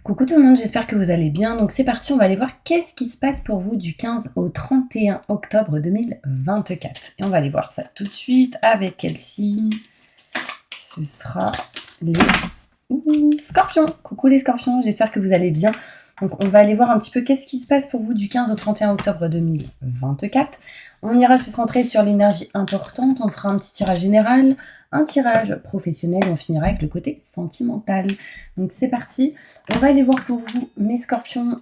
Coucou tout le monde, j'espère que vous allez bien. Donc c'est parti, on va aller voir qu'est-ce qui se passe pour vous du 15 au 31 octobre 2024. Et on va aller voir ça tout de suite avec quel signe. Ce sera les scorpions. Coucou les scorpions, j'espère que vous allez bien. Donc on va aller voir un petit peu qu'est-ce qui se passe pour vous du 15 au 31 octobre 2024. On ira se centrer sur l'énergie importante, on fera un petit tirage général, un tirage professionnel et on finira avec le côté sentimental. Donc c'est parti, on va aller voir pour vous mes scorpions,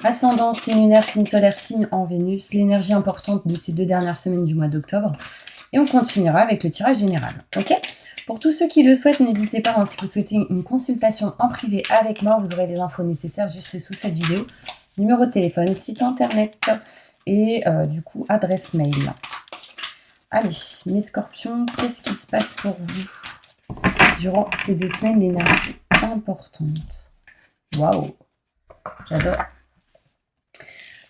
ascendant, signe lunaire, signe solaire, signe en Vénus, l'énergie importante de ces 2 dernières semaines du mois d'octobre. Et on continuera avec le tirage général, ok ? Pour tous ceux qui le souhaitent, n'hésitez pas, hein, si vous souhaitez une consultation en privé avec moi, vous aurez les infos nécessaires juste sous cette vidéo. Numéro de téléphone, site internet et du coup adresse mail. Allez, mes scorpions, qu'est-ce qui se passe pour vous durant ces 2 semaines d'énergie importante? Waouh, j'adore.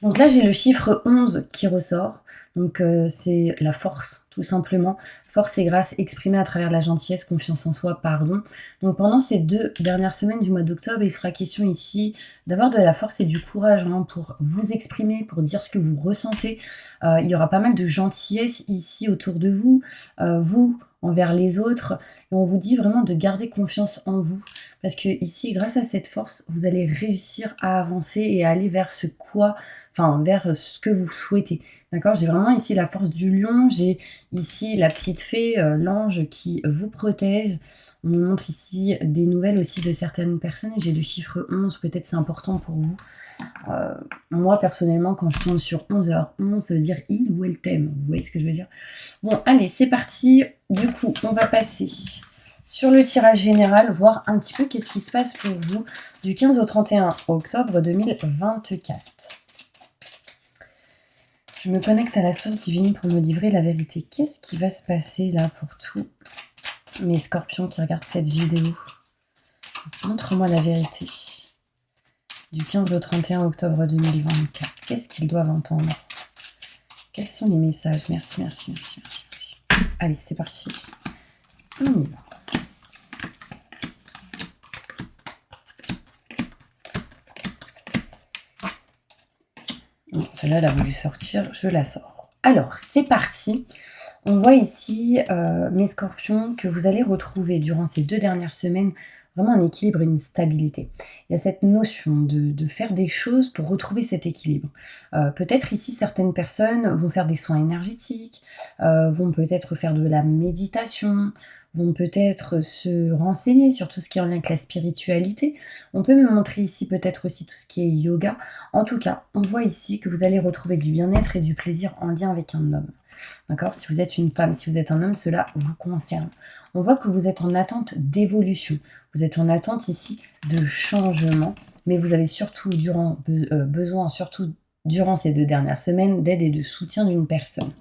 Donc là, j'ai le chiffre 11 qui ressort. Donc c'est la force, tout simplement. Force et grâce exprimée à travers la gentillesse, confiance en soi, pardon. Donc pendant ces 2 dernières semaines du mois d'octobre, il sera question ici d'avoir de la force et du courage hein, pour vous exprimer, pour dire ce que vous ressentez. Il y aura pas mal de gentillesse ici autour de vous, vous envers les autres. Et on vous dit vraiment de garder confiance en vous. Parce que ici, grâce à cette force, vous allez réussir à avancer et à aller vers vers ce que vous souhaitez. D'accord ? J'ai vraiment ici la force du lion, j'ai ici la petite fée, l'ange qui vous protège. On me montre ici des nouvelles aussi de certaines personnes. J'ai le chiffre 11, peut-être c'est important pour vous. Moi, personnellement, quand je tombe sur 11h11, ça veut dire il ou elle t'aime. Vous voyez ce que je veux dire ? Bon, allez, c'est parti. Du coup, on va passer sur le tirage général, voir un petit peu qu'est-ce qui se passe pour vous du 15 au 31 octobre 2024. Je me connecte à la source divine pour me livrer la vérité. Qu'est-ce qui va se passer là pour tous mes scorpions qui regardent cette vidéo? Montre-moi la vérité. Du 15 au 31 octobre 2024. Qu'est-ce qu'ils doivent entendre? Quels sont les messages? Merci. Allez, c'est parti. On y va. Bon, celle-là, elle a voulu sortir, je la sors. Alors, c'est parti. On voit ici, mes scorpions, que vous allez retrouver durant ces 2 dernières semaines vraiment un équilibre et une stabilité. Il y a cette notion de faire des choses pour retrouver cet équilibre. Peut-être ici, certaines personnes vont faire des soins énergétiques, vont peut-être faire de la méditation, vont peut-être se renseigner sur tout ce qui est en lien avec la spiritualité. On peut me montrer ici peut-être aussi tout ce qui est yoga. En tout cas, on voit ici que vous allez retrouver du bien-être et du plaisir en lien avec un homme. D'accord ? Si vous êtes une femme, si vous êtes un homme, cela vous concerne. On voit que vous êtes en attente d'évolution. Vous êtes en attente ici de changement, mais vous avez surtout besoin, surtout durant ces 2 dernières semaines, d'aide et de soutien d'une personne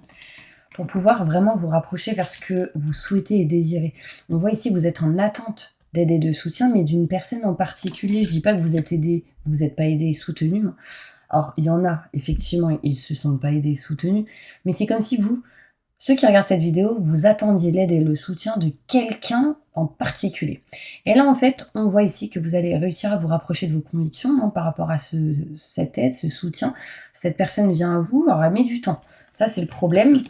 pour pouvoir vraiment vous rapprocher vers ce que vous souhaitez et désirez. On voit ici que vous êtes en attente d'aide et de soutien, mais d'une personne en particulier. Je ne dis pas que vous êtes aidé, vous n'êtes pas aidé et soutenu. Or, il y en a, effectivement, ils ne se sentent pas aidés et soutenus, mais c'est comme si vous, ceux qui regardent cette vidéo, vous attendiez l'aide et le soutien de quelqu'un en particulier. Et là, en fait, on voit ici que vous allez réussir à vous rapprocher de vos convictions par rapport à cette aide, ce soutien. Cette personne vient à vous, alors elle met du temps. Ça, c'est le problème.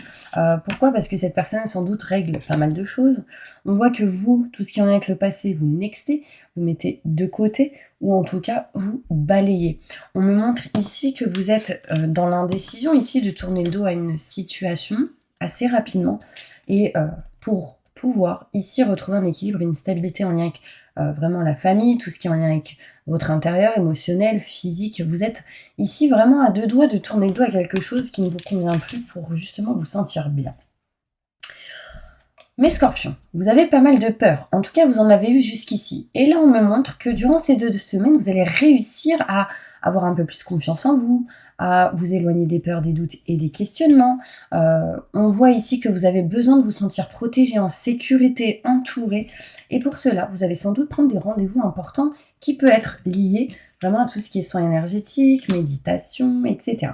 Pourquoi ? Parce que cette personne, sans doute, règle pas mal de choses. On voit que vous, tout ce qui en est avec le passé, vous nextez, vous mettez de côté, ou en tout cas, vous balayez. On me montre ici que vous êtes dans l'indécision, ici, de tourner le dos à une situation assez rapidement, et pour pouvoir ici retrouver un équilibre, une stabilité en lien avec vraiment la famille, tout ce qui est en lien avec votre intérieur, émotionnel, physique. Vous êtes ici vraiment à 2 doigts de tourner le dos à quelque chose qui ne vous convient plus pour justement vous sentir bien. Mes scorpions, vous avez pas mal de peur. En tout cas, vous en avez eu jusqu'ici. Et là, on me montre que durant ces 2 semaines, vous allez réussir à avoir un peu plus confiance en vous, à vous éloigner des peurs, des doutes et des questionnements. On voit ici que vous avez besoin de vous sentir protégé, en sécurité, entouré. Et pour cela, vous allez sans doute prendre des rendez-vous importants qui peuvent être liés vraiment à tout ce qui est soins énergétiques, méditation, etc.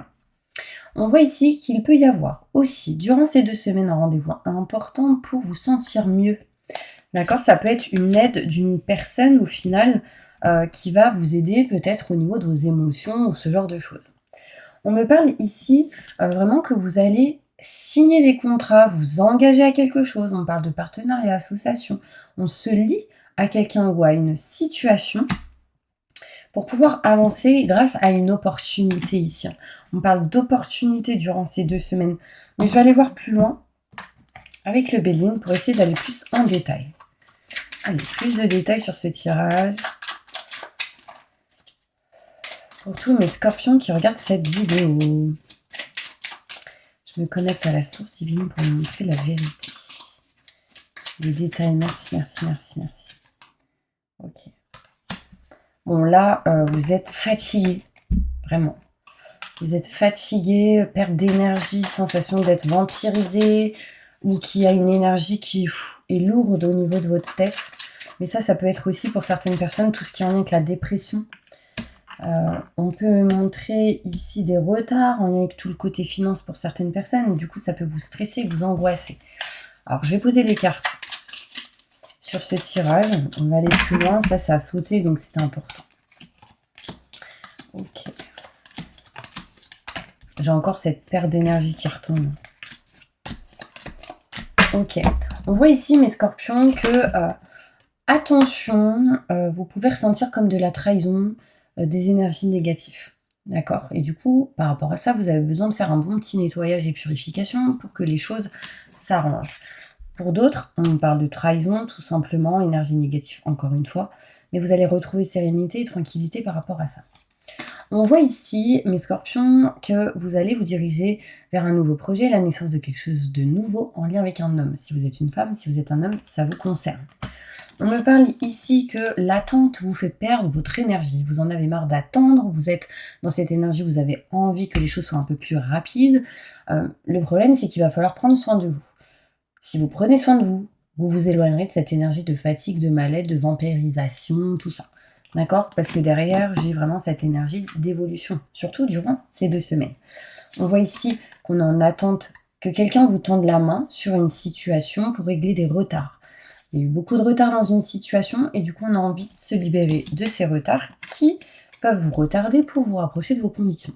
On voit ici qu'il peut y avoir aussi, durant ces 2 semaines, un rendez-vous important pour vous sentir mieux. D'accord ? Ça peut être une aide d'une personne, au final, qui va vous aider peut-être au niveau de vos émotions ou ce genre de choses. On me parle ici vraiment que vous allez signer des contrats, vous engager à quelque chose. On parle de partenariat, association. On se lie à quelqu'un ou à une situation pour pouvoir avancer grâce à une opportunité ici. On parle d'opportunité durant ces 2 semaines. Mais je vais aller voir plus loin avec le Béline pour essayer d'aller plus en détail. Allez, plus de détails sur ce tirage. Pour tous mes scorpions qui regardent cette vidéo. Je me connecte à la source divine pour vous montrer la vérité. Les détails, merci, merci, merci, merci. Ok. Bon, là, vous êtes fatigué, vraiment. Vous êtes fatigué, perte d'énergie, sensation d'être vampirisé, ou qu'il y a une énergie qui est lourde au niveau de votre tête. Mais ça peut être aussi pour certaines personnes, tout ce qui est en lien avec la dépression. On peut montrer ici des retards en lien avec tout le côté finance pour certaines personnes. Du coup, ça peut vous stresser, vous angoisser. Alors, je vais poser les cartes sur ce tirage. On va aller plus loin. Ça a sauté, donc c'était important. Ok. J'ai encore cette perte d'énergie qui retombe. Ok. On voit ici, mes scorpions, que attention, vous pouvez ressentir comme de la trahison, des énergies négatives. D'accord? Et du coup, par rapport à ça, vous avez besoin de faire un bon petit nettoyage et purification pour que les choses s'arrangent. Pour d'autres, on parle de trahison, tout simplement, énergie négative, encore une fois. Mais vous allez retrouver sérénité et tranquillité par rapport à ça. On voit ici, mes scorpions, que vous allez vous diriger vers un nouveau projet, la naissance de quelque chose de nouveau en lien avec un homme. Si vous êtes une femme, si vous êtes un homme, ça vous concerne. On me parle ici que l'attente vous fait perdre votre énergie. Vous en avez marre d'attendre, vous êtes dans cette énergie, vous avez envie que les choses soient un peu plus rapides. Le problème, c'est qu'il va falloir prendre soin de vous. Si vous prenez soin de vous, vous vous éloignerez de cette énergie de fatigue, de mal-être, de vampirisation, tout ça. D'accord? Parce que derrière, j'ai vraiment cette énergie d'évolution, surtout durant ces 2 semaines. On voit ici qu'on est en attente que quelqu'un vous tende la main sur une situation pour régler des retards. Il y a eu beaucoup de retard dans une situation et du coup, on a envie de se libérer de ces retards qui peuvent vous retarder pour vous rapprocher de vos convictions.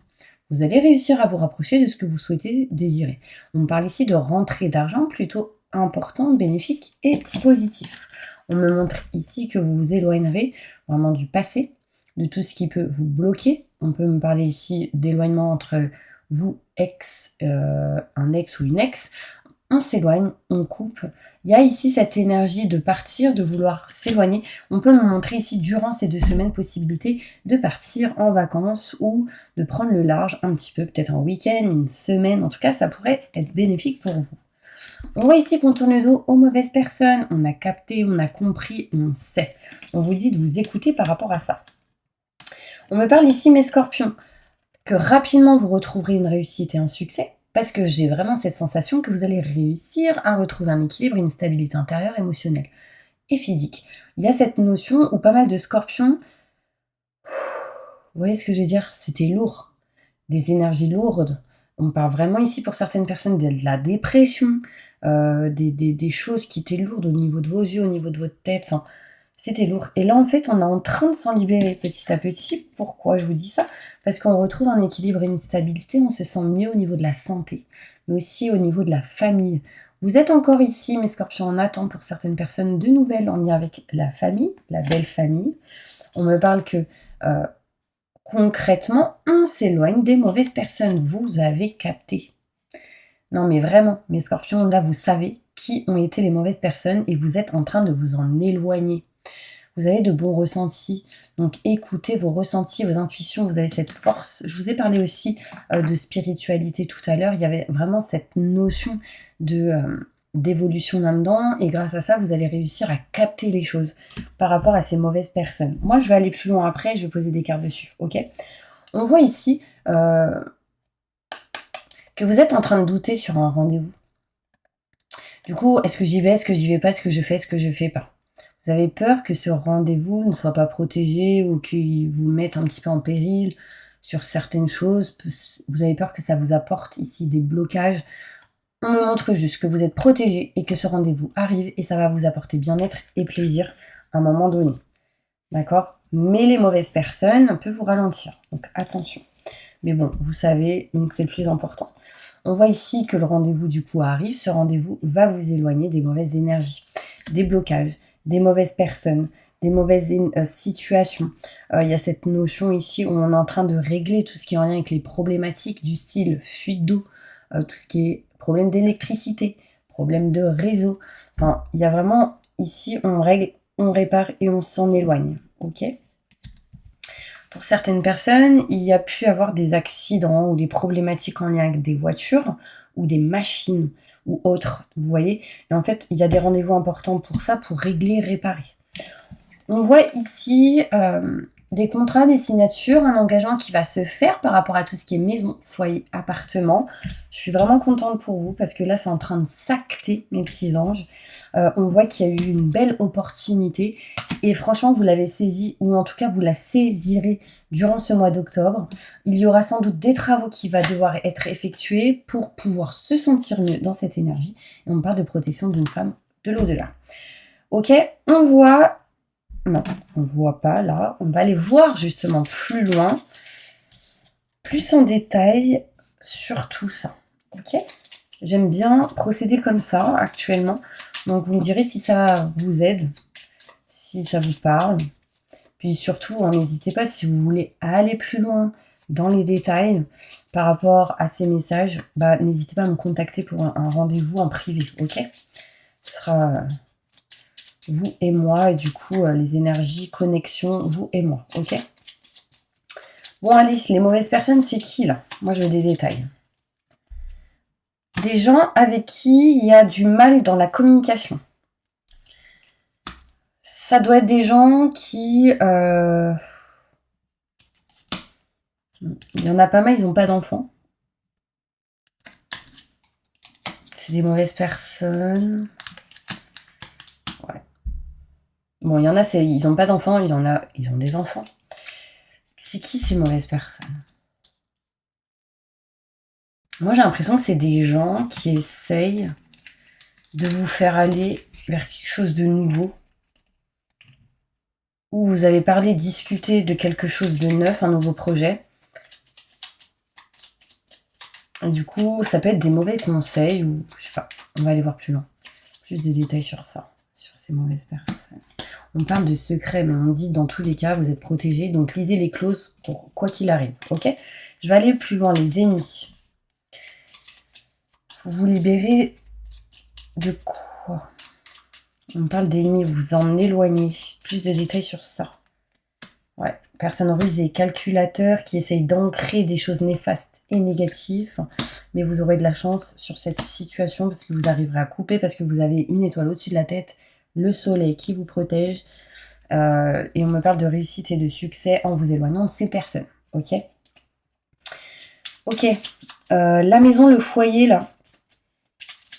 Vous allez réussir à vous rapprocher de ce que vous souhaitez désirer. On parle ici de rentrée d'argent plutôt important, bénéfique et positif. On me montre ici que vous vous éloignerez vraiment du passé, de tout ce qui peut vous bloquer. On peut me parler ici d'éloignement entre vous, un ex ou une ex. On s'éloigne, on coupe. Il y a ici cette énergie de partir, de vouloir s'éloigner. On peut me montrer ici, durant ces 2 semaines, possibilité de partir en vacances ou de prendre le large un petit peu, peut-être un week-end, une semaine. En tout cas, ça pourrait être bénéfique pour vous. On voit ici qu'on tourne le dos aux mauvaises personnes. On a capté, on a compris, on sait. On vous dit de vous écouter par rapport à ça. On me parle ici, mes scorpions, que rapidement vous retrouverez une réussite et un succès. Parce que j'ai vraiment cette sensation que vous allez réussir à retrouver un équilibre, une stabilité intérieure, émotionnelle et physique. Il y a cette notion où pas mal de scorpions, vous voyez ce que je veux dire? C'était lourd, des énergies lourdes. On parle vraiment ici pour certaines personnes de la dépression, des choses qui étaient lourdes au niveau de vos yeux, au niveau de votre tête, enfin, c'était lourd. Et là, en fait, on est en train de s'en libérer petit à petit. Pourquoi je vous dis ça? Parce qu'on retrouve un équilibre et une stabilité, on se sent mieux au niveau de la santé, mais aussi au niveau de la famille. Vous êtes encore ici, mes scorpions, en attente pour certaines personnes de nouvelles en lien avec la famille, la belle famille. On me parle que concrètement, on s'éloigne des mauvaises personnes. Vous avez capté. Non mais vraiment, mes scorpions, là, vous savez qui ont été les mauvaises personnes et vous êtes en train de vous en éloigner. Vous avez de bons ressentis, donc écoutez vos ressentis, vos intuitions, vous avez cette force. Je vous ai parlé aussi de spiritualité tout à l'heure, il y avait vraiment cette notion d'évolution là-dedans, et grâce à ça, vous allez réussir à capter les choses par rapport à ces mauvaises personnes. Moi, je vais aller plus loin après, je vais poser des cartes dessus, ok? On voit ici que vous êtes en train de douter sur un rendez-vous. Du coup, est-ce que j'y vais, est-ce que j'y vais pas, est-ce que je fais pas? Vous avez peur que ce rendez-vous ne soit pas protégé ou qu'il vous mette un petit peu en péril sur certaines choses. Vous avez peur que ça vous apporte ici des blocages. On me montre juste que vous êtes protégé et que ce rendez-vous arrive et ça va vous apporter bien-être et plaisir à un moment donné. D'accord? mais les mauvaises personnes peuvent vous ralentir. Donc attention. Mais bon, vous savez, donc c'est le plus important. On voit ici que le rendez-vous du coup arrive. Ce rendez-vous va vous éloigner des mauvaises énergies, des blocages, des mauvaises personnes, des mauvaises situations. Il y a cette notion ici où on est en train de régler tout ce qui est en lien avec les problématiques du style fuite d'eau, tout ce qui est problème d'électricité, problème de réseau. Enfin, il y a vraiment ici, on règle, on répare et on s'en éloigne. Ok ? Pour certaines personnes, il y a pu avoir des accidents ou des problématiques en lien avec des voitures ou des machines ou autres, vous voyez. Et en fait, il y a des rendez-vous importants pour ça, pour régler, réparer. On voit ici des contrats, des signatures, un engagement qui va se faire par rapport à tout ce qui est maison, foyer, appartement. Je suis vraiment contente pour vous parce que là, c'est en train de s'acter, mes petits anges. On voit qu'il y a eu une belle opportunité et franchement, vous l'avez saisie ou en tout cas, vous la saisirez durant ce mois d'octobre. Il y aura sans doute des travaux qui vont devoir être effectués pour pouvoir se sentir mieux dans cette énergie. Et on parle de protection d'une femme de l'au-delà. Ok, on voit... Non, on ne voit pas là. On va aller voir justement plus loin, plus en détail sur tout ça. Ok ? J'aime bien procéder comme ça actuellement. Donc vous me direz si ça vous aide, si ça vous parle. Puis surtout, n'hésitez pas si vous voulez aller plus loin dans les détails par rapport à ces messages. N'hésitez pas à me contacter pour un rendez-vous en privé. Ok ? Ce sera... vous et moi, et du coup, les énergies, connexion, vous et moi, ok ? Bon, allez, les mauvaises personnes, c'est qui, là ? Moi, je veux des détails. Des gens avec qui il y a du mal dans la communication. Ça doit être des gens qui... Il y en a pas mal, ils n'ont pas d'enfants. C'est des mauvaises personnes... Bon, il y en a, ils n'ont pas d'enfants, il y en a, ils ont des enfants. C'est qui ces mauvaises personnes ? Moi, j'ai l'impression que c'est des gens qui essayent de vous faire aller vers quelque chose de nouveau. Où vous avez parlé, discuté de quelque chose de neuf, un nouveau projet. Et du coup, ça peut être des mauvais conseils ou, je sais pas, on va aller voir plus loin. Plus de détails sur ça, sur ces mauvaises personnes. On parle de secrets, mais on dit dans tous les cas, vous êtes protégés. Donc, lisez les clauses pour quoi qu'il arrive. Ok ? Je vais aller plus loin. Les ennemis. Vous vous libérez de quoi ? On parle d'ennemis, vous en éloignez. Plus de détails sur ça. Ouais. Personne rusée, calculateur qui essaye d'ancrer des choses néfastes et négatives. Mais vous aurez de la chance sur cette situation parce que vous arriverez à couper, parce que vous avez une étoile au-dessus de la tête. Le soleil qui vous protège. Et on me parle de réussite et de succès en vous éloignant de ces personnes. Ok ? Ok. La maison, le foyer, là.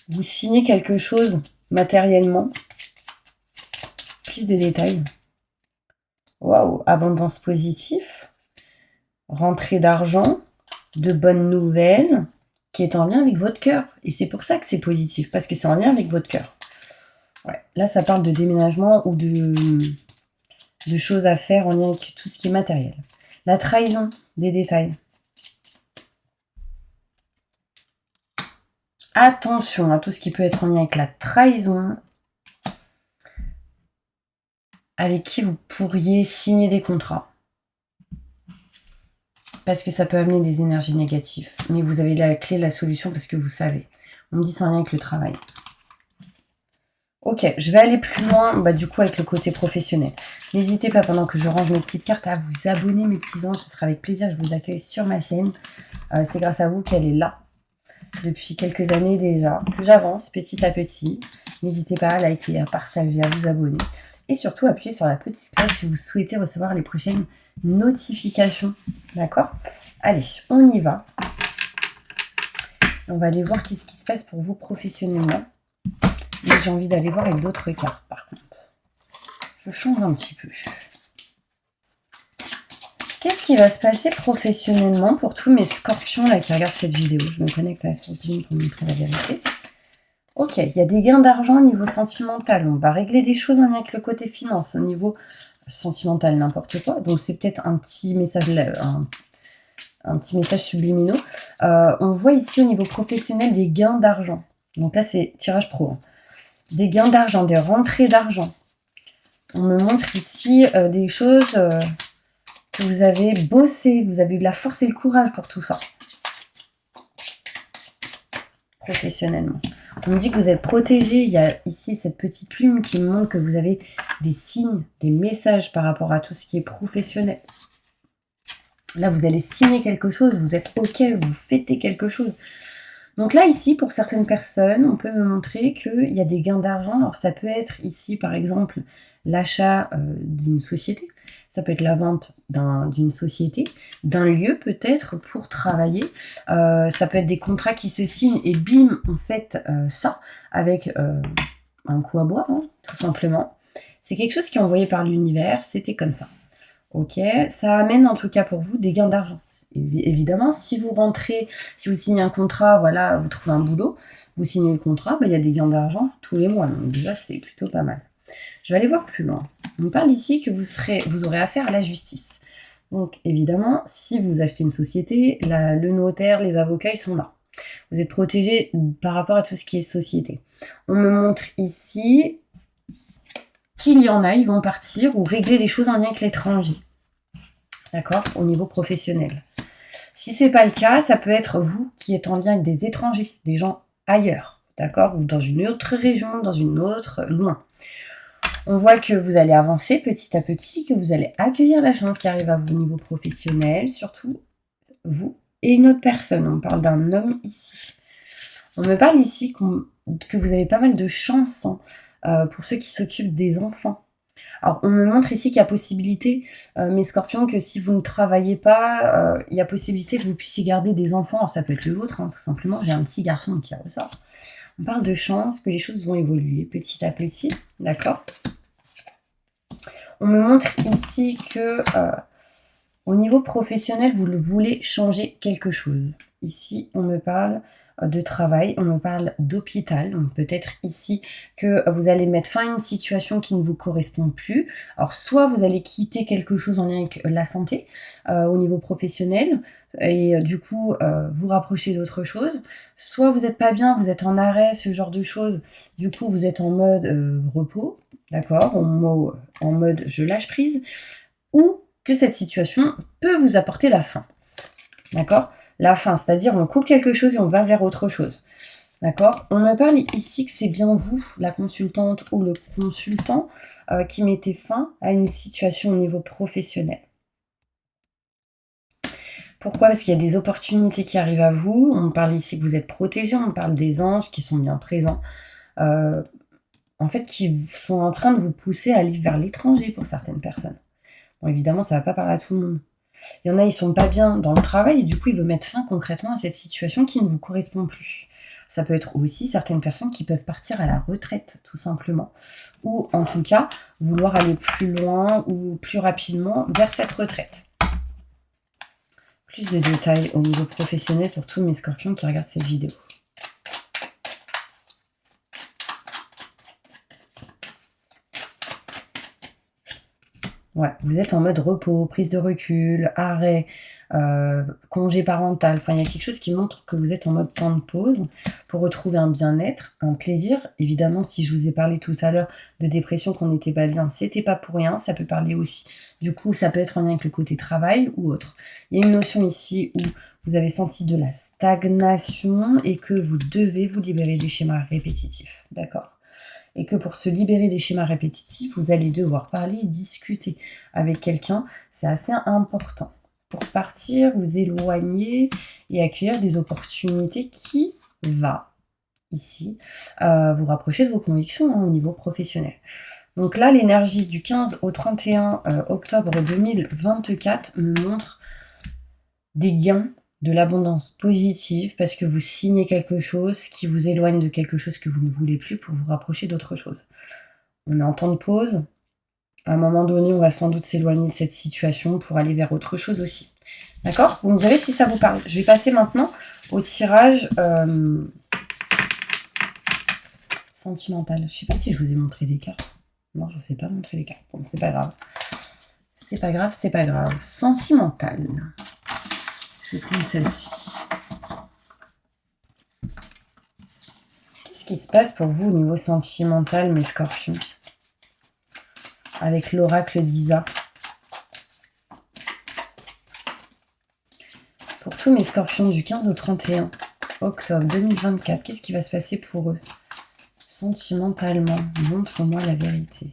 Vous signez quelque chose matériellement. Plus de détails. Waouh. Abondance positive. Rentrée d'argent. De bonnes nouvelles. Qui est en lien avec votre cœur. Et c'est pour ça que c'est positif. Parce que c'est en lien avec votre cœur. Ouais. Là, ça parle de déménagement ou de choses à faire en lien avec tout ce qui est matériel. La trahison, des détails. Attention à tout ce qui peut être en lien avec la trahison, avec qui vous pourriez signer des contrats. Parce que ça peut amener des énergies négatives. Mais vous avez la clé, la solution, parce que vous savez. On me dit c'est en lien avec le travail. Ok, je vais aller plus loin, du coup, avec le côté professionnel. N'hésitez pas, pendant que je range mes petites cartes, à vous abonner, mes petits anges. Ce sera avec plaisir, je vous accueille sur ma chaîne. C'est grâce à vous qu'elle est là, depuis quelques années déjà, que j'avance petit à petit. N'hésitez pas à liker, à partager, à vous abonner. Et surtout, appuyez sur la petite cloche si vous souhaitez recevoir les prochaines notifications. D'accord ? Allez, on y va. On va aller voir qu'est-ce qui se passe pour vous professionnellement. Mais j'ai envie d'aller voir avec d'autres cartes, par contre. Je change un petit peu. Qu'est-ce qui va se passer professionnellement pour tous mes scorpions là qui regardent cette vidéo ? Je me connecte à la source divine pour montrer la vérité. Ok, il y a des gains d'argent au niveau sentimental. On va régler des choses en lien avec le côté finance, au niveau sentimental, n'importe quoi. Donc c'est peut-être un petit message, un petit message subliminaux. On voit ici au niveau professionnel des gains d'argent. Donc là, c'est tirage pro. Hein. Des gains d'argent, des rentrées d'argent. On me montre ici des choses que vous avez bossé, vous avez eu de la force et le courage pour tout ça. Professionnellement. On me dit que vous êtes protégé. Il y a ici cette petite plume qui me montre que vous avez des signes, des messages par rapport à tout ce qui est professionnel. Là, vous allez signer quelque chose, vous êtes OK, vous fêtez quelque chose. Donc là, ici, pour certaines personnes, on peut me montrer qu'il y a des gains d'argent. Alors, ça peut être ici, par exemple, l'achat d'une société. Ça peut être la vente d'une société, d'un lieu peut-être pour travailler. Ça peut être des contrats qui se signent et bim, on fait ça avec un coup à boire, hein, tout simplement. C'est quelque chose qui est envoyé par l'univers, c'était comme ça. Ok, ça amène en tout cas pour vous des gains d'argent. Évidemment, si vous rentrez, si vous signez un contrat, voilà, vous trouvez un boulot, vous signez le contrat, il y a des gains d'argent tous les mois. Donc déjà, c'est plutôt pas mal. Je vais aller voir plus loin. On parle ici que vous aurez affaire à la justice. Donc évidemment, si vous achetez une société, le notaire, les avocats, ils sont là. Vous êtes protégé par rapport à tout ce qui est société. On me montre ici qu'il y en a, ils vont partir ou régler les choses en lien avec l'étranger. D'accord? Au niveau professionnel. Si ce n'est pas le cas, ça peut être vous qui êtes en lien avec des étrangers, des gens ailleurs, d'accord? Ou dans une autre région, dans une autre, loin. On voit que vous allez avancer petit à petit, que vous allez accueillir la chance qui arrive à vous au niveau professionnel, surtout vous et une autre personne. On parle d'un homme ici. On me parle ici que vous avez pas mal de chance pour ceux qui s'occupent des enfants. Alors, on me montre ici qu'il y a possibilité, mes scorpions, que si vous ne travaillez pas, il y a possibilité que vous puissiez garder des enfants. Alors, ça peut être le vôtre, hein, tout simplement. J'ai un petit garçon qui ressort. On parle de chance, que les choses vont évoluer petit à petit, d'accord? On me montre ici que au niveau professionnel, vous voulez changer quelque chose. Ici, on me parle de travail, on me parle d'hôpital. Donc peut-être ici que vous allez mettre fin à une situation qui ne vous correspond plus. Alors soit vous allez quitter quelque chose en lien avec la santé au niveau professionnel et du coup vous rapprocher d'autre chose. Soit vous n'êtes pas bien, vous êtes en arrêt, ce genre de choses. Du coup vous êtes en mode repos, d'accord, en mode je lâche prise. Ou que cette situation peut vous apporter la fin. D'accord? La fin, c'est-à-dire on coupe quelque chose et on va vers autre chose. D'accord? On me parle ici que c'est bien vous, la consultante ou le consultant, qui mettez fin à une situation au niveau professionnel. Pourquoi? Parce qu'il y a des opportunités qui arrivent à vous. On me parle ici que vous êtes protégé, on me parle des anges qui sont bien présents. En fait, qui sont en train de vous pousser à aller vers l'étranger pour certaines personnes. Bon, évidemment, ça ne va pas parler à tout le monde. Il y en a, ils sont pas bien dans le travail et du coup, ils veulent mettre fin concrètement à cette situation qui ne vous correspond plus. Ça peut être aussi certaines personnes qui peuvent partir à la retraite, tout simplement. Ou en tout cas, vouloir aller plus loin ou plus rapidement vers cette retraite. Plus de détails au niveau professionnel pour tous mes scorpions qui regardent cette vidéo. Ouais, vous êtes en mode repos, prise de recul, arrêt, congé parental. Enfin, il y a quelque chose qui montre que vous êtes en mode temps de pause pour retrouver un bien-être, un plaisir. Évidemment, si je vous ai parlé tout à l'heure de dépression, qu'on n'était pas bien, c'était pas pour rien. Ça peut parler aussi. Du coup, ça peut être en lien avec le côté travail ou autre. Il y a une notion ici où vous avez senti de la stagnation et que vous devez vous libérer des schémas répétitifs. D'accord ? Et que pour se libérer des schémas répétitifs, vous allez devoir parler et discuter avec quelqu'un. C'est assez important. Pour partir, vous éloigner et accueillir des opportunités qui va, ici, vous rapprocher de vos convictions au niveau professionnel. Donc là, l'énergie du 15 au 31 octobre 2024 me montre des gains, de l'abondance positive parce que vous signez quelque chose qui vous éloigne de quelque chose que vous ne voulez plus pour vous rapprocher d'autre chose. On est en temps de pause. À un moment donné, on va sans doute s'éloigner de cette situation pour aller vers autre chose aussi. D'accord? Vous me direz si ça vous parle. Je vais passer maintenant au tirage sentimental. Je ne sais pas si je vous ai montré les cartes. Non, je ne vous ai pas montré les cartes. Bon, c'est pas grave. C'est pas grave, c'est pas grave. Sentimental. Je vais prendre celle-ci. Qu'est-ce qui se passe pour vous au niveau sentimental, mes scorpions? Avec l'oracle d'Isa. Pour tous mes scorpions du 15 au 31 octobre 2024, qu'est-ce qui va se passer pour eux? Sentimentalement, montre-moi la vérité.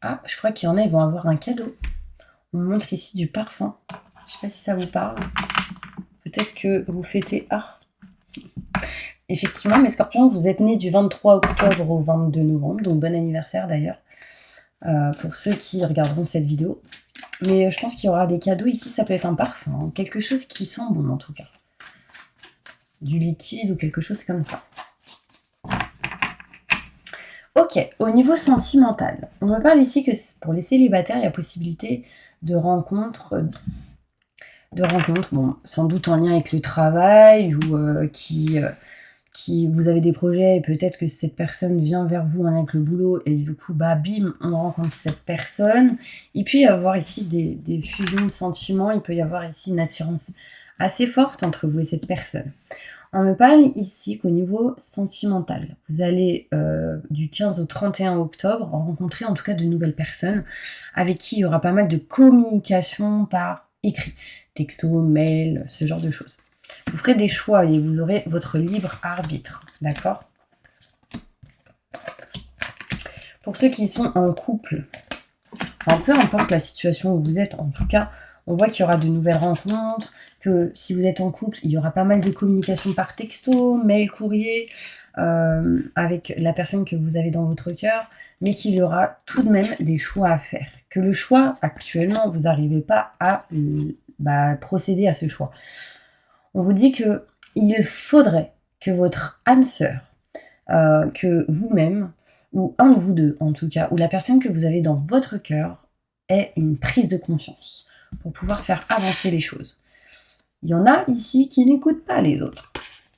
Ah, je crois qu'il y en a, ils vont avoir un cadeau. On montre ici du parfum. Je ne sais pas si ça vous parle. Peut-être que vous fêtez... Ah, effectivement, mes scorpions, vous êtes nés du 23 octobre au 22 novembre. Donc, bon anniversaire d'ailleurs. Pour ceux qui regarderont cette vidéo. Mais je pense qu'il y aura des cadeaux ici. Ça peut être un parfum. Hein, quelque chose qui sent bon en tout cas. Du liquide ou quelque chose comme ça. Ok, au niveau sentimental, on me parle ici que pour les célibataires, il y a possibilité de rencontres, bon, sans doute en lien avec le travail ou qui vous avez des projets et peut-être que cette personne vient vers vous en lien avec le boulot et du coup, bah bim, on rencontre cette personne. Il peut y avoir ici des fusions de sentiments, il peut y avoir ici une attirance assez forte entre vous et cette personne. On me parle ici qu'au niveau sentimental, vous allez du 15 au 31 octobre rencontrer en tout cas de nouvelles personnes avec qui il y aura pas mal de communication par écrit, texto, mail, ce genre de choses. Vous ferez des choix et vous aurez votre libre arbitre, d'accord? Pour ceux qui sont en couple, enfin peu importe la situation où vous êtes, en tout cas, on voit qu'il y aura de nouvelles rencontres, que si vous êtes en couple, il y aura pas mal de communication par texto, mail, courrier, avec la personne que vous avez dans votre cœur, mais qu'il y aura tout de même des choix à faire. Que le choix, actuellement, vous n'arrivez pas à procéder à ce choix. On vous dit qu'il faudrait que votre âme sœur, que vous-même, ou un de vous deux en tout cas, ou la personne que vous avez dans votre cœur, ait une prise de conscience pour pouvoir faire avancer les choses. Il y en a ici qui n'écoutent pas les autres.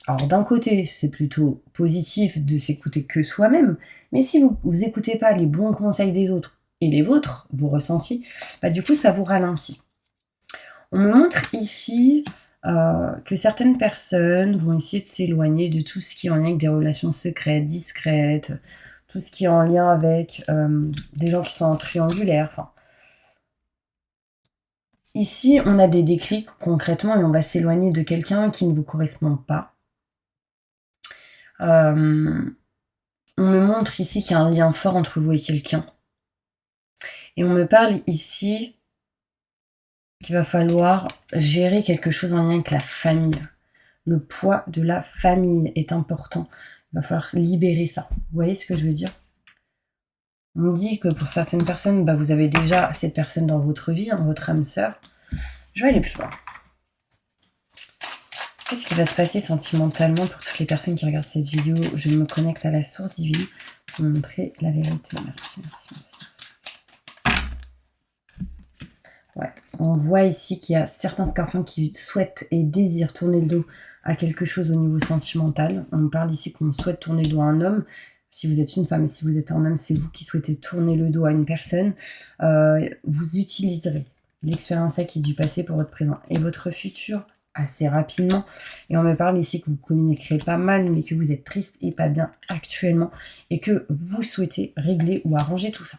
Alors d'un côté, c'est plutôt positif de s'écouter que soi-même, mais si vous n'écoutez pas les bons conseils des autres et les vôtres, vos ressentis, du coup ça vous ralentit. On me montre ici que certaines personnes vont essayer de s'éloigner de tout ce qui est en lien avec des relations secrètes, discrètes, tout ce qui est en lien avec des gens qui sont en triangulaire, enfin. Ici, on a des déclics concrètement et on va s'éloigner de quelqu'un qui ne vous correspond pas. On me montre ici qu'il y a un lien fort entre vous et quelqu'un. Et on me parle ici qu'il va falloir gérer quelque chose en lien avec la famille. Le poids de la famille est important. Il va falloir libérer ça. Vous voyez ce que je veux dire? On me dit que pour certaines personnes, vous avez déjà cette personne dans votre vie, votre âme sœur. Je vais aller plus loin. Qu'est-ce qui va se passer sentimentalement pour toutes les personnes qui regardent cette vidéo? Je me connecte à la source divine pour vous montrer la vérité. Merci. Ouais. On voit ici qu'il y a certains scorpions qui souhaitent et désirent tourner le dos à quelque chose au niveau sentimental. On parle ici qu'on souhaite tourner le dos à un homme. Si vous êtes une femme et si vous êtes un homme, c'est vous qui souhaitez tourner le dos à une personne. Vous utiliserez l'expérience acquise du passé pour votre présent et votre futur assez rapidement. Et on me parle ici que vous communiquerez pas mal, mais que vous êtes triste et pas bien actuellement et que vous souhaitez régler ou arranger tout ça.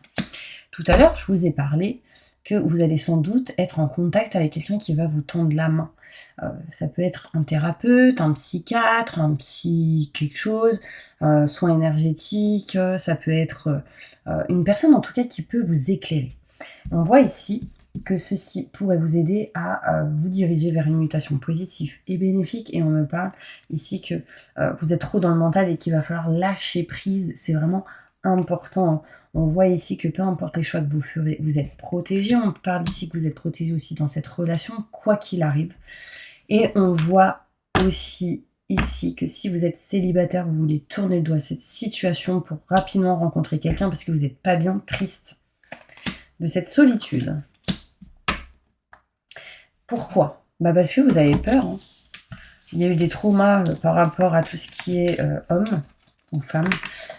Tout à l'heure, je vous ai parlé que vous allez sans doute être en contact avec quelqu'un qui va vous tendre la main. Ça peut être un thérapeute, un psychiatre, un psy quelque chose, soin énergétique, ça peut être une personne en tout cas qui peut vous éclairer. On voit ici que ceci pourrait vous aider à vous diriger vers une mutation positive et bénéfique. Et on me parle ici que vous êtes trop dans le mental et qu'il va falloir lâcher prise. C'est vraiment important. On voit ici que peu importe les choix que vous ferez, vous êtes protégé. On parle ici que vous êtes protégé aussi dans cette relation, quoi qu'il arrive. Et on voit aussi ici que si vous êtes célibataire, vous voulez tourner le dos à cette situation pour rapidement rencontrer quelqu'un parce que vous n'êtes pas bien, triste de cette solitude. Pourquoi? Parce que vous avez peur. Il y a eu des traumas par rapport à tout ce qui est homme. ou femme.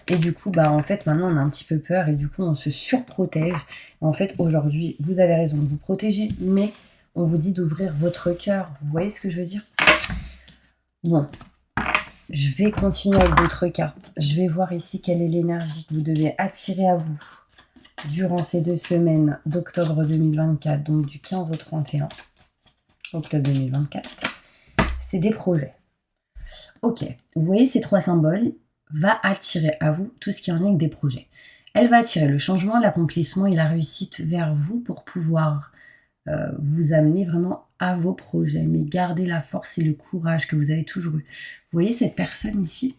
Et du coup, en fait, maintenant, on a un petit peu peur et du coup, on se surprotège. En fait, aujourd'hui, vous avez raison de vous protéger, mais on vous dit d'ouvrir votre cœur. Vous voyez ce que je veux dire? Bon, je vais continuer avec d'autres cartes. Je vais voir ici quelle est l'énergie que vous devez attirer à vous durant ces 2 semaines d'octobre 2024, donc du 15 au 31 octobre 2024. C'est des projets. Ok, vous voyez ces 3 symboles va attirer à vous tout ce qui est en lien avec des projets. Elle va attirer le changement, l'accomplissement et la réussite vers vous pour pouvoir vous amener vraiment à vos projets. Mais gardez la force et le courage que vous avez toujours eu. Vous voyez cette personne ici,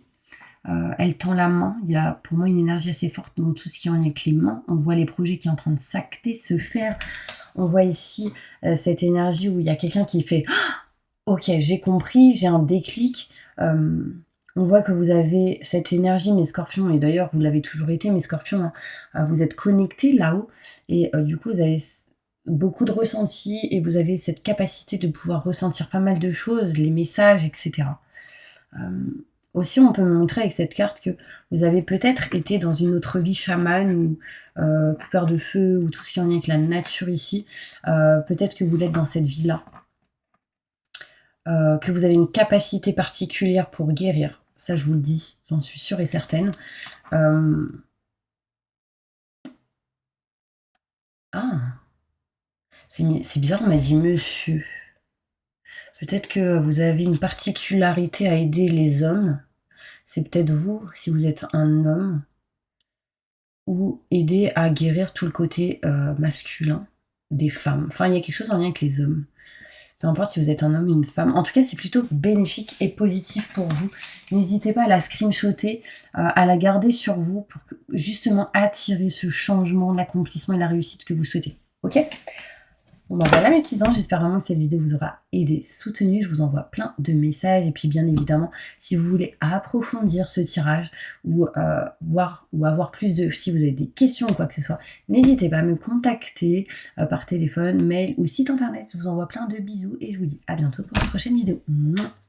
elle tend la main. Il y a pour moi une énergie assez forte dans tout ce qui est en lien avec les mains. On voit les projets qui sont en train de s'acter, se faire. On voit ici cette énergie où il y a quelqu'un qui fait « Ok, j'ai compris, j'ai un déclic ». On voit que vous avez cette énergie, mes scorpions, et d'ailleurs vous l'avez toujours été, mes scorpions, hein, vous êtes connectés là-haut, et du coup vous avez beaucoup de ressentis, et vous avez cette capacité de pouvoir ressentir pas mal de choses, les messages, etc. Aussi, on peut me montrer avec cette carte que vous avez peut-être été dans une autre vie chamane, ou coupeur de feu, ou tout ce qui en est avec la nature ici. Peut-être que vous l'êtes dans cette vie-là. Que vous avez une capacité particulière pour guérir. Ça, je vous le dis, j'en suis sûre et certaine. Ah, c'est bizarre, on m'a dit monsieur. Peut-être que vous avez une particularité à aider les hommes. C'est peut-être vous, si vous êtes un homme, ou aider à guérir tout le côté masculin des femmes. Enfin, il y a quelque chose en lien avec les hommes. Peu importe si vous êtes un homme ou une femme. En tout cas, c'est plutôt bénéfique et positif pour vous. N'hésitez pas à la screenshotter, à la garder sur vous pour justement attirer ce changement, l'accomplissement et la réussite que vous souhaitez. Ok? Bon voilà mes petits anges, j'espère vraiment que cette vidéo vous aura aidé, soutenu. Je vous envoie plein de messages. Et puis bien évidemment, si vous voulez approfondir ce tirage ou avoir plus de... Si vous avez des questions ou quoi que ce soit, n'hésitez pas à me contacter par téléphone, mail ou site internet. Je vous envoie plein de bisous et je vous dis à bientôt pour une prochaine vidéo. Mouah.